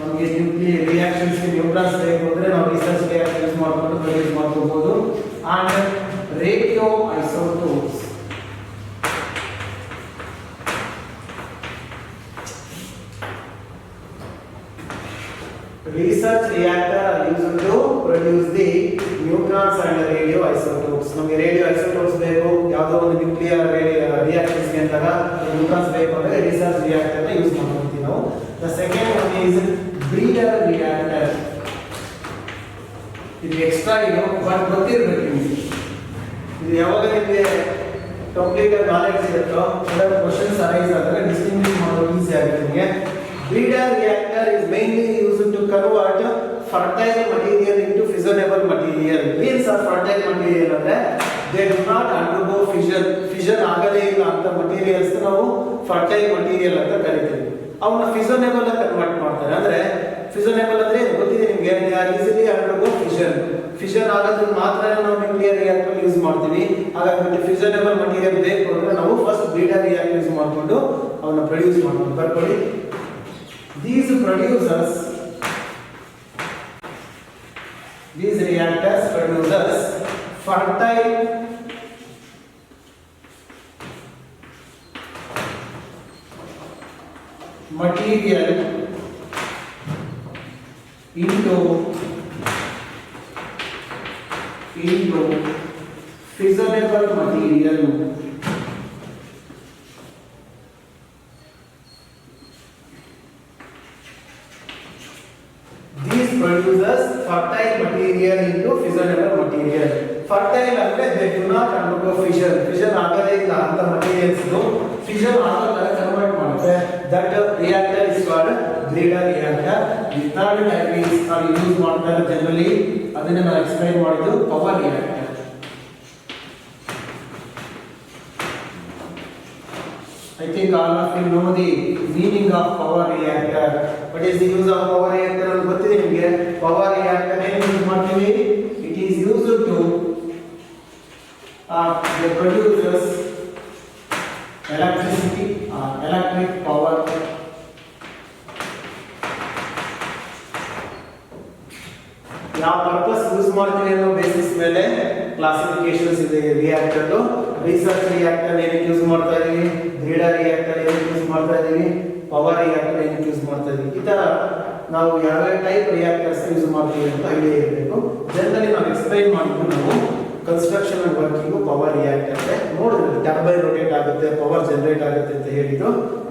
ನಮಗೆ ನ್ಯೂಕ್ಲಿಯರ್ ರಿಯಾಕ್ಷನ್ಸ್ ಗೆ ನ್ಯೂಟ್ರಾನ್ಸ್ ಬೇಕು ಅಂದ್ರೆ ನಾವು ರಿಸರ್ಚ್ ರಿಯಾಕ್ಟರ್ ಯೂಸ್ ಮಾಡ್ಕೊಂಡು ಪ್ರೊಡ್ಯೂಸ್ ಮಾಡ್ಕೋಬಹುದು. And radio isotopes. Research reactor are used to produce the neutrons and radio isotopes. ನಮಗೆ ರೇಡಿಯೋ ಐಸೋಟೋಪ್ಸ್ ಬೇಕು ಯಾವುದೋ ಒಂದು ನ್ಯೂಕ್ಲಿಯರ್ ರಿಯಾಕ್ಷನ್ಸ್ ಗೆ ಅಂತ ಇದ್ದಾಗ ಗ್ಲೂಕಾಸ್ ಬೇಕು ಅಂದ್ರೆ ರಿಸರ್ಚ್ ರಿಯಾಕ್ಟರ್ ನ ಯೂಸ್ ಮಾಡ್ತೀವಿ ನಾವು. The second one is breeder reactor. ಇದು ಎಕ್ಸ್ಟ್ರಾ ಇದು ಬಟ್ ಗೊತ್ತಿರಬೇಕು ನಿಮಗೆ. ಇದು ಯಾವಾಗ ನಿಮಗೆ ಕಂಪ್ಲೀಟ್ ನಾಲೆಡ್ಜ್ ಇರುತ್ತೋ ಕ್ವಶನ್ಸ್ ಅರೈಸ್ ಆದಾಗ ಡಿಸ್ಟಿಂಗ್ವಿಷ್ ಮಾಡೋದು ಈಸಿ ಆಗುತ್ತೆ ನಿಮಗೆ. Breeder reactor is mainly used to convert fertile material into fissionable material. Means a fertile material ಅಂದ್ರೆ they do not undergo fission ಆಗದೇ ಇಲ್ಲ ಅಂತ materials ನಾವು fertile material ಅಂತ ಕರೀತೀವಿ. ಅವನ್ನ fissionable ಆಗಿ ಕನ್ವರ್ಟ್ ಮಾಡ್ತಾರೆ. ಅಂದ್ರೆ fissionable ಅಂದ್ರೆ ಗೊತ್ತಿದೆ ನಿಮಗೆ, they are easily undergo fission ಆಗೋದನ್ನ ಮಾತ್ರ ನಾವು ನ್ಯೂಕ್ಲಿಯರ್ ರಿಯಾಕ್ಟರ್ ಯೂಸ್ ಮಾಡ್ತೀವಿ. ಹಾಗಾಗಿ fissionable material ಬೇಕು ಅಂದ್ರೆ ನಾವು ಫಸ್ಟ್ ಬ್ರೀಡರ್ ರಿಯಾಕ್ಟರ್ ಯೂಸ್ ಮಾಡಿಕೊಂಡು ಅವನ್ನ ಪ್ರೊಡ್ಯೂಸ್ ಮಾಡ್ತೀವಿ. ಬರ್ಕೊಳ್ಳಿ. These reactors produces fertile material into fissionable material. These produces fertile material into fissionable material. Fertile ಅಂದ್ರೆ they do not undergo fission ಆಗದೇ ಇಲ್ಲ ಅಂತ materials fission ಆಗೋ ತರ ಕನ್ವರ್ಟ್ ಮಾಡುತ್ತೆ. That reactor is called breeder reactor. The third type is use ಮಾಡ್ತಾರೆ generally, ಅದನ್ನ ನಾನು ಎಕ್ಸ್ಪ್ಲೈನ್ ಮಾಡಿದ್ದು power reactor. I think all of you know the meaning of power reactor. What is the use of power reactor ಅಂತ ಗೊತ್ತಿದೆ ನಿಮಗೆ. Power reactor ಏನು use ಮಾಡ್ತೀವಿ? It is used to it produces electricity, electric power. ಯಾವ purpose use ಮಾಡ್ತೀವಿ ಅನ್ನೋ basis ಮೇಲೆ classifications ಇದೆ ರಿಯಾಕ್ಟರ್. ರಿಸರ್ಚ್ ರಿಯಾಕ್ಟರ್ ಏನಕ್ಕೆ ಯೂಸ್ ಮಾಡ್ತಾ ಇದೀವಿ, ಬ್ರೀಡರ್ ರಿಯಾಕ್ಟರ್ ಏನಕ್ಕೆ ಯೂಸ್ ಮಾಡ್ತಾ ಇದೀವಿ, ಪವರ್ ರಿಯಾಕ್ಟರ್ ಏನಕ್ಕೆ ಯೂಸ್ ಮಾಡ್ತಾ ಇದೀವಿ, ಈ ತರ ನಾವು ಯಾವ ಟೈಪ್ ರಿಯಾಕ್ಟರ್ಸ್ ಯೂಸ್ ಮಾಡ್ತೀವಿ ಅಂತ ಐಡಿಯಾ ಇರಬೇಕು. ಜನರಲಿ ನಾವು ಎಕ್ಸ್ಪ್ಲೈನ್ ಮಾಡಿದ್ದು ನಾವು construction and working power reactor ನೋಡಿದ್ರೆ ಟರ್ಬೈನ್ ರೊಟೇಟ್ ಆಗುತ್ತೆ, ಪವರ್ ಜನರೇಟ್ ಆಗುತ್ತೆ ಅಂತ ಹೇಳಿದ್ದು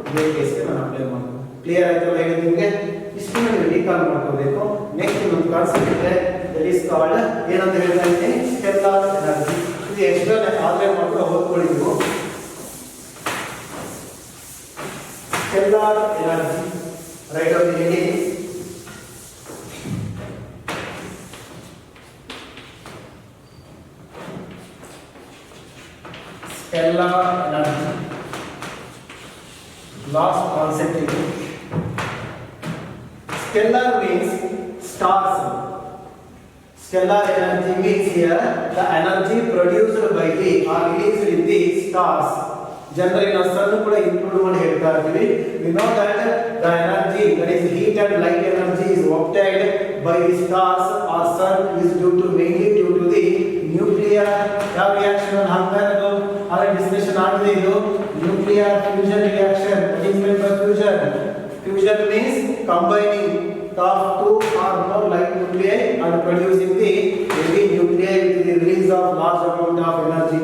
ಇದೇ ಕೇಸ್ಗೆ ನಾನು ಅಪ್ಲೈ ಮಾಡ್ತೀನಿ. ಕ್ಲಿಯರ್ ಆಯ್ತಲ್ಲ ಹೇಗೆ ನಿಮಗೆ? ಇಷ್ಟು ನೀವು ರೀಕಾಲ್ ಮಾಡ್ಕೋಬೇಕು. ನೆಕ್ಸ್ಟ್ ಒಂದು ಕಾನ್ಸೆಪ್ಟ್ ಇದೆ, ದಟ್ ಈಸ್ ಕಾಲ್ಡ್ ಏನಂತ ಹೇಳ್ತಾ ಇದ್ದೀನಿ, ಸ್ಟೆಲ್ಲಾರ್ ಎನರ್ಜಿ. ಇದು ಎಕ್ಸ್ಟ್ರಾ ಆನ್ಲೈನ್ ಮಾತ್ರ ಓದ್ಕೊಳ್ಳಿ ನೀವು. ಸ್ಟೆಲ್ಲಾರ್ ಎನರ್ಜಿ ರೈಟ್ ಆಫ್ ಹೇಳಿ. Stellar energy. Last concept is stellar means stars. Stellar energy means here the energy produced by the or released in the stars. Generally ನಾವು sun ಕೂಡ include ಮಾಡಿ ಹೇಳ್ತಾ ಇರ್ತೀವಿ. We know that the energy, that is heat and light energy, is obtained by the stars or sun is mainly due to the nuclear reaction. ಆಗ್ತಾ ಇರೋದು ಆದರೆ discussion ಆಗಿದೆ ಇದು nuclear fusion reaction. What is meant by fusion? Fusion means combining of two or more light nuclei and producing the heavy nuclei with the release of large amount of energy.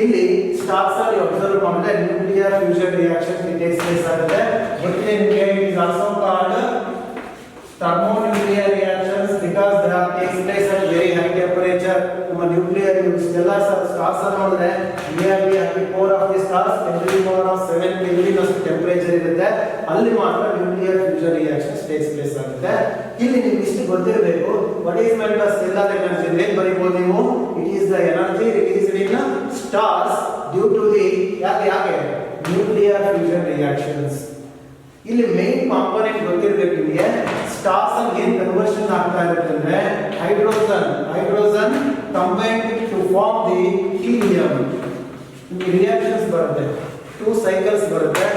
ಇಲ್ಲಿ stars ಅಲ್ಲಿ observe ಮಾಡಿದ್ರೆ nuclear fusion reaction takes place ಆಗುತ್ತೆ. ಗೊತ್ತಿದೆ ನಿಮಗೆ, it is also called thermonuclear reactions because they are takes place at very high temperature. ನಮ್ಮ nuclear stellar stars ನೋಡಿದ್ರೆ nearly at the core of the stars (10⁻⁷ Kelvin ಅಷ್ಟು temperature ಇರುತ್ತೆ. ಅಲ್ಲಿ ಮಾತ್ರ nuclear fusion reactions takes place ಆಗುತ್ತೆ. ಇಲ್ಲಿ ನಿಮಗೆ ಇಷ್ಟು ಗೊತ್ತಿರಬೇಕು. What is meant by stellar energy ಅಂದ್ರೆ ಏನು ಬರೀಬಹುದು ನೀವು? It is the energy released in stars due to the ಯಾಕೆ nuclear fusion reactions. ಇಲ್ಲಿ ಮೇನ್ ಕಾಂಪೋನೆಂಟ್ ಗೊತ್ತಿರಬೇಕು ನಿಮಗೆ. ಸ್ಟಾರ್ಸ್ ಅಲ್ಲಿ ಏನು ಕನ್ವರ್ಷನ್ ಆಗ್ತಾ ಇರುತ್ತೆ ಅಂದ್ರೆ hydrogen combined to form the helium. ಈ ರಿಯಾಕ್ಷನ್ಸ್ ಬರುತ್ತೆ, 2 cycles ಬರುತ್ತೆ.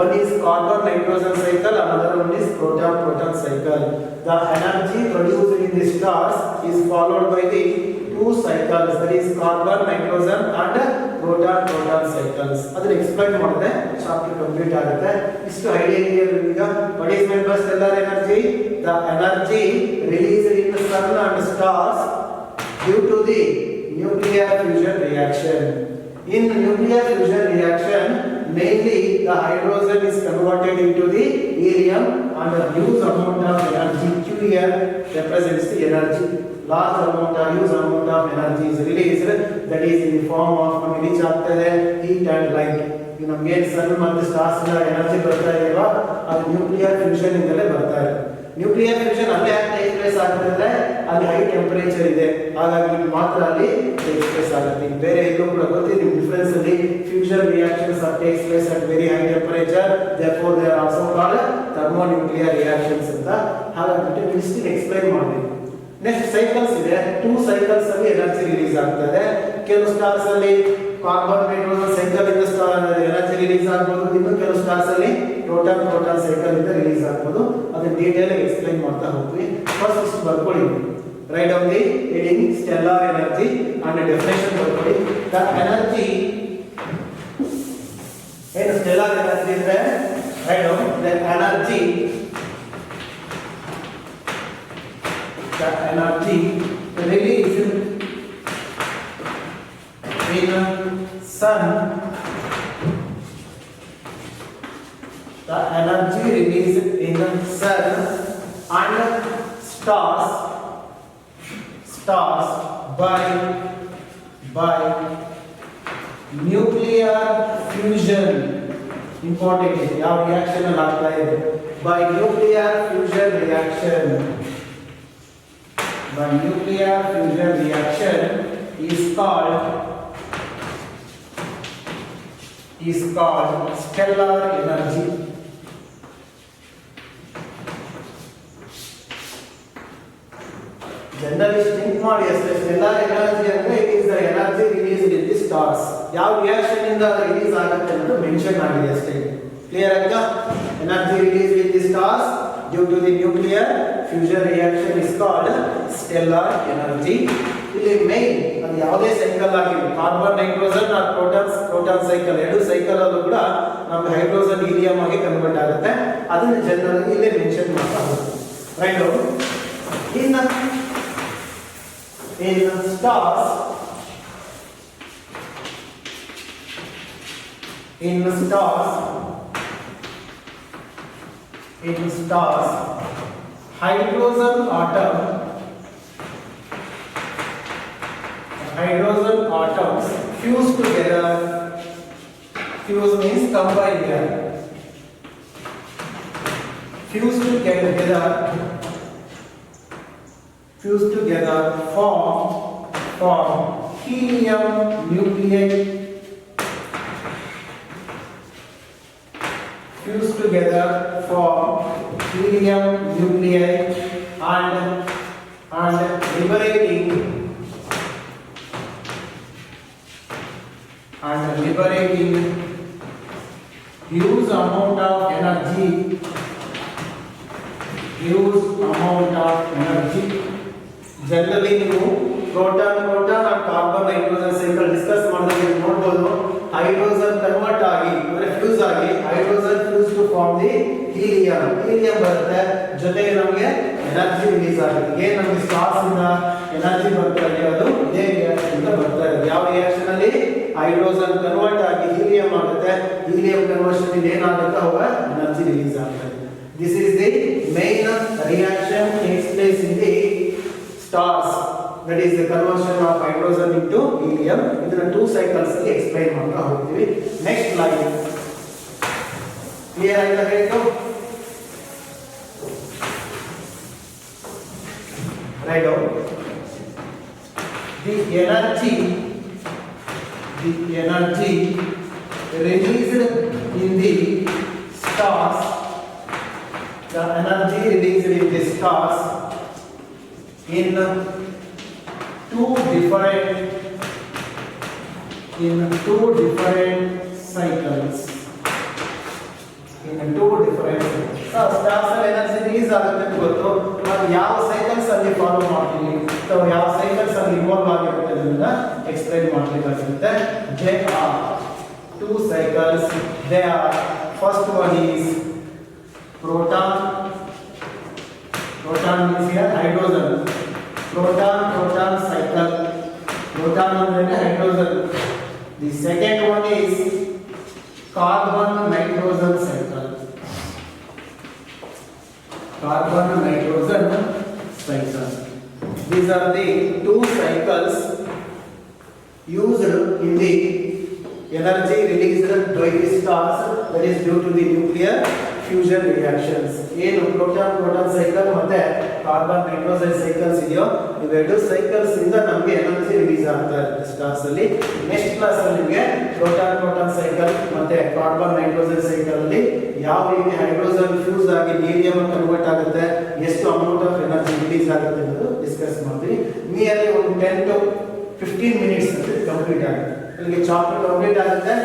One is carbon nitrogen cycle, another one is proton proton cycle. The energy produced in the stars is followed by the 2 cycles, that is carbon nitrogen and proton proton cycles. ಅದನ್ನ explain ಮಾಡಿದ್ರೆ chapter complete ಆಗುತ್ತೆ. ಇಷ್ಟು idea ಇದೆಯಲ್ಲ ಈಗ. What is meant by stellar energy? The energy released in the sun and stars due to the nuclear fusion reaction. In nuclear fusion reaction, mainly the hydrogen is converted into the helium and a huge amount of energy. Q here represents the energy. Large amount or huge amount of energy is released, that is in the form of release ಆಗ್ತದೆ heat and light. ಇದು ನಮಗೆ ಸನ್ ಮತ್ತು stars ನ energy ಬರ್ತಾ ಇದೆಯಲ್ಲ, ಅದು nuclear fusion ಇಂದಲೇ ಬರ್ತಾ ಇದೆ. ನ್ಯೂಕ್ಲಿಯರ್ ಫ್ಯೂಷನ್ ಅಲ್ಲೇ ಟೇಕ್ ಪ್ಲೇಸ್ ಆಗುತ್ತೆ ಅಂದ್ರೆ ಅಲ್ಲಿ ಹೈ ಟೆಂಪರೇಚರ್ ಇದೆ, ಹಾಗಾಗಿ ಇದು ಮಾತ್ರ ಅಲ್ಲಿ ಟೇಕ್ ಪ್ಲೇಸ್ ಆಗುತ್ತೆ. ಬೇರೆ ಎಲ್ಲೂ ಕೂಡ ಗೊತ್ತಿದೆ ಡಿಫರೆನ್ಸ್ ಅಲ್ಲಿ fusion reactions are takes place at very high temperature, therefore they are also called thermonuclear reactions ಅಂತ. ಹಾಗಾಗಿ ಮಿಸ್ಟಿಕ್ ಎಕ್ಸ್ಪ್ಲೈನ್ ಮಾಡಬೇಕು. ನೆಕ್ಸ್ಟ್ ಸೈಕಲ್ಸ್ ಇದೆ. 2 ಸೈಕಲ್ಸ್ ಅಲ್ಲಿ ಎನರ್ಜಿ ರಿಲೀಸ್ ಆಗ್ತದೆ. ಕೆಲವು ಸ್ಟಾರ್ಸ್ ಅಲ್ಲಿ ಕಾರ್ಬನ್ ಹೈಡ್ರೋಜನ್ ಸೈಕಲ್ ಇಂದ ಎನರ್ಜಿ ರಿಲೀಸ್ ಆಗಬಹುದು, ಇನ್ನು ಕೆಲವು ಸ್ಟಾರ್ಸ್ ಅಲ್ಲಿ ಪ್ರೋಟಾನ್ ಪ್ರೋಟಾನ್ ಸೈಕಲ್ ಇಂದ ರಿಲೀಸ್ ಆಗಬಹುದು. ಅದನ್ನ ಡೀಟೇಲ್ ಆಗಿ ಎಕ್ಸ್ಪ್ಲೈನ್ ಮಾಡ್ತಾ ಹೋಗ್ತೀವಿ. ಫಸ್ಟ್ ಇಷ್ಟು ಬರ್ಕೊಳ್ಳಿ, write down the heading stellar energy and definition ಬರ್ಕೊಳ್ಳಿ. ದ ಎನರ್ಜಿ ಏನು ಸ್ಟೆಲ್ಲಾರ್ ಎನರ್ಜಿ ಅಂದ್ರೆ write down the energy released in sun, the energy released in sun and stars by nuclear fusion. Important is ಯಾವ reaction ಅಲ್ಲಿ ಆಗ್ತಾ ಇದೆ, by nuclear fusion reaction. The nuclear fusion reaction is called stellar energy. Generally think ಮಾಡಿ ಅಷ್ಟೇ. stellar energy ಅಂದ್ರೆ it is the energy released in the stars. ಯಾವ reaction ಇಂದ release ಆಗುತ್ತೆ ಅಂತ ಮೆನ್ಷನ್ ಆಗಿದೆ ಅಷ್ಟೇ. ಕ್ಲಿಯರ್ ಆಯ್ತಾ? Energy release in the stars due to the nuclear fusion reaction is called stellar energy. ಇಲ್ಲಿ ಮೇನ್ ಅದು ಯಾವುದೇ ಸೈಕಲ್ ಆಗಿರಲಿ, carbon hydrogen or proton cycle, ಎರಡು ಸೈಕಲ್ ಅಲ್ಲೂ ಕೂಡ ನಮಗೆ ಹೈಡ್ರೋಜನ್ ಹೀಲಿಯಂ ಆಗಿ ಕನ್ವರ್ಟ್ ಆಗುತ್ತೆ. ಅದನ್ನ ಜನರಲ್ ಆಗಿ ಇಲ್ಲೇ ಮೆನ್ಷನ್ ಮಾಡ್ತಾ ಹೋಗ್ತೀವಿ. Right in stars hydrogen atoms fuse together. Fuse means combine here. Fuse together form helium nuclei. Fuse together form helium nuclei and liberating huge amount of energy. Generally ನೀವು proton and carbon hydrogen cycle discuss ಮಾಡಿದಾಗ ನೋಡಬಹುದು, hydrogen convert ಆಗಿ ಅಂದ್ರೆ fuse ಆಗಿ hydrogen fuse to form the helium ಬರುತ್ತೆ. ಜೊತೆಗೆ ನಮಗೆ energy release ಆಗುತ್ತೆ. ಏನು ನಮಗೆ ಸ್ಟಾರ್ಸ್ ಇಂದ ಎನರ್ಜಿ ಬರ್ತಾ ಇದೆ ಅದು ಇದೇ ರಿಯಾಕ್ಷನ್ ಇಂದ ಬರ್ತಾ ಇದೆ. ಯಾವ ರಿಯಾಕ್ಷನ್ ಅಲ್ಲಿ ಹೈಡ್ರೋಜನ್ ಕನ್ವರ್ಟ್ ಆಗಿ ಹೀಲಿಯಂ ಆಗುತ್ತೆ, ಹೀಲಿಯಂ ಕನ್ವರ್ಷನ್ ಇಂದ ಏನಾಗುತ್ತೆ ಅವಾಗ ಎನರ್ಜಿ ರಿಲೀಸ್ ಆಗುತ್ತೆ. This is the main reaction takes place in the stars, that is the conversion of hydrogen into helium. ಇದನ್ನ 2 cycles ಅಲ್ಲಿ ಎಕ್ಸ್ಪ್ಲೈನ್ ಮಾಡ್ತಾ ಹೋಗ್ತೀವಿ. ನೆಕ್ಸ್ಟ್ ಲೈನ್ ಕ್ಲಿಯರ್ ಆಯ್ತಾ? ಹೇಳ್ತು write down the energy released in the stars, the energy released in the stars in two different cycles. Stars ಅಲ್ಲಿ energy release ಆಗುತ್ತೆ ಅಂತ ಗೊತ್ತು, ನಾವು ಯಾವ ಸೈಕಲ್ಸ್ ಅಲ್ಲಿ ಫಾಲೋ ಮಾಡ್ತೀವಿ ಅಥವಾ ಯಾವ ಸೈಕಲ್ಸ್ ಅಲ್ಲಿ ಇನ್ವಾಲ್ವ್ ಆಗಿರುತ್ತೆ ಅದನ್ನ ಎಕ್ಸ್ಪ್ಲೈನ್ ಮಾಡಬೇಕಾಗುತ್ತೆ. There are 2 cycles. They are, first one is proton means here hydrogen. Proton cycle. Proton means hydrogen. The second one is carbon nitrogen cycle. Carbon nitrogen cycle. These are the two cycles used in the energy released by the stars, that is due to the nuclear fusion reactions. ಏನು proton proton cycle ಮತ್ತೆ carbon nitrogen cycles ಇದೆಯೋ ಇವೆರಡು cycles ಇಂದ ನಮಗೆ energy release ಆಗ್ತಾ ಇರುತ್ತೆ stars ಅಲ್ಲಿ. Next class ಅಲ್ಲಿ ನಿಮಗೆ ಪ್ರೋಟಾನ್ ಪ್ರೋಟಾನ್ ಸೈಕಲ್ ಮತ್ತೆ ಕಾರ್ಬನ್ ನೈಟ್ರೋಜನ್ ಸೈಕಲ್ ಅಲ್ಲಿ ಯಾವ ರೀತಿ ಹೈಡ್ರೋಜನ್ ಫ್ಯೂಸ್ ಆಗಿ ಹೀಲಿಯಂ ಕನ್ವರ್ಟ್ ಆಗುತ್ತೆ, ಎಷ್ಟು ಅಮೌಂಟ್ ಆಫ್ ಎನರ್ಜಿ ರಿಲೀಸ್ ಆಗುತ್ತೆ ಅನ್ನೋದು ಡಿಸ್ಕಸ್ ಮಾಡ್ತೀವಿ. ನಿಯರ್ಲಿ ಒಂದು 10 to 15 ಮಿನಿಟ್ಸ್ ಅಂತ ಕಂಪ್ಲೀಟ್ ಆಗುತ್ತೆ. ಇಲ್ಲಿಗೆ ಚಾಪ್ಟರ್ ಕಂಪ್ಲೀಟ್ ಆಗುತ್ತೆ.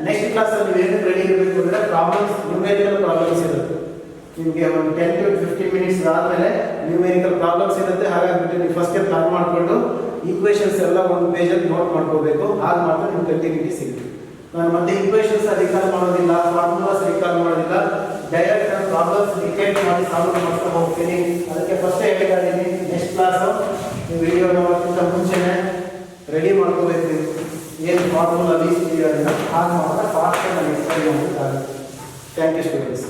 ನೆಕ್ಸ್ಟ್ ಕ್ಲಾಸ್ ಅಲ್ಲಿ ನೀವು ಏನು ರೆಡಿ ಇರಬೇಕು ಅಂದ್ರೆ ಪ್ರಾಬ್ಲಮ್ಸ್, ನ್ಯೂಮೆರಿಕಲ್ ಪ್ರಾಬ್ಲಮ್ಸ್ ಇರುತ್ತೆ. ನಿಮಗೆ ಒಂದು 10 to 15 ಮಿನಿಟ್ಸ್ ಆದಮೇಲೆ ನ್ಯೂಮೆರಿಕಲ್ ಪ್ರಾಬ್ಲಮ್ಸ್ ಇರುತ್ತೆ. ಹಾಗಾಗ್ಬಿಟ್ಟು ನೀವು ಫಸ್ಟ್ ಪ್ಲಾನ್ ಮಾಡಿಕೊಂಡು ಈಕ್ವೇಷನ್ಸ್ ಎಲ್ಲ ಒಂದು ಪೇಜಲ್ಲಿ ನೋಟ್ ಮಾಡ್ಕೋಬೇಕು. ಆಗ ಮಾತ್ರ ನಿಮ್ಗೆ ಕಂಟಿನ್ಯೂಟಿ ಸಿಗುತ್ತೆ. ನಾನು ಮತ್ತೆ ಈಕ್ವೇಷನ್ಸ್ ರಿಕಾಲ್ ಮಾಡೋದಿಲ್ಲ, ಫಾರ್ಮುಲಾಸ್ ರಿಕಾಲ್ ಮಾಡೋದಿಲ್ಲ, ಡೈರೆಕ್ಟ್ ಪ್ರಾಬ್ಲಮ್ಸ್ ಡಿಟೇಲ್ ಮಾಡಿ ಸಾಲ್ವ್ ಮಾಡ್ತಾ ಹೋಗ್ತೀನಿ. ಅದಕ್ಕೆ ಫಸ್ಟ್ ಹೇಳಿದ್ದೀನಿ, ನೆಕ್ಸ್ಟ್ ಕ್ಲಾಸ್ ನೀವು ವಿಡಿಯೋ ನೋಡೋಕ್ಕಿಂತ ಮುಂಚೆನೆ ರೆಡಿ ಮಾಡ್ಕೋಬೇಕು. ಏನು ಫಾರ್ಮುಲಾ ಲೀಸ್ಟ್ ಇದೆಯೋ ಅದನ್ನು ಆಗ ಮಾತ್ರ ಫಾಸ್ಟ್ ನಾನು ಎಕ್ಸ್ಪ್ಲೈನ್ ಮಾಡೋಕ್ಕಾಗುತ್ತೆ. Thank you students.